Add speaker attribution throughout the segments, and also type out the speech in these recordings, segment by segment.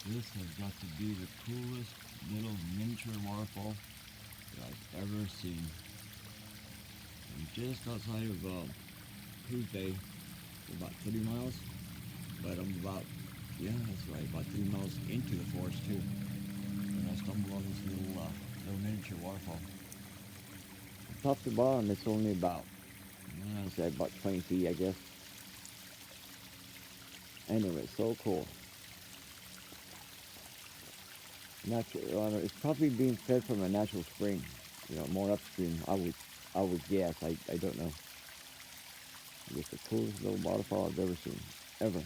Speaker 1: This has got to be the coolest little miniature waterfall that I've ever seen. I'm just outside of Coos Bay, about 30 miles, but I'm about, yeah, that's right, about 3 miles into the forest too. And I stumbled on this little miniature waterfall. Top to bottom, it's only about, I say about 20 feet, I guess. Anyway, so cool. Natural, it's probably being fed from a natural spring, more upstream. I would guess. I don't know. It's the coolest little waterfall I've ever seen, ever.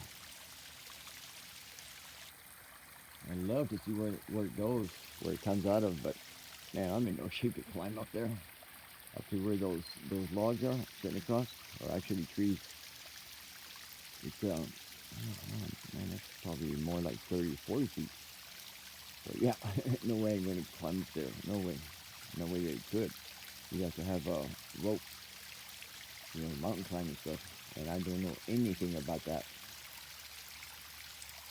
Speaker 1: I love to see where it goes, where it comes out of, but man, I'm in no shape to climb up there, up to where those logs are sitting across, or actually trees. It's man, that's probably more like 30, 40 feet. So yeah, no way I'm gonna climb up there. No way, no way that you could. You have to have a rope, mountain climbing stuff, and I don't know anything about that.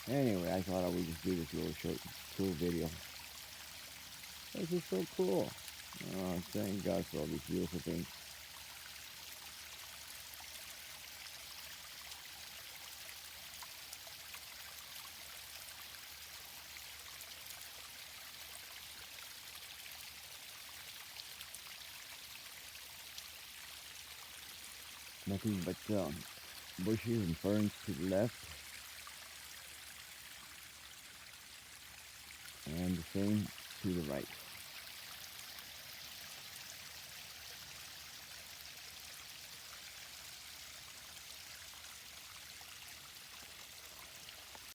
Speaker 1: Anyway, I thought I would just do this little short, cool video. This is so cool. Oh, thank God for all these beautiful things. Nothing but bushes and ferns to the left, and the same to the right.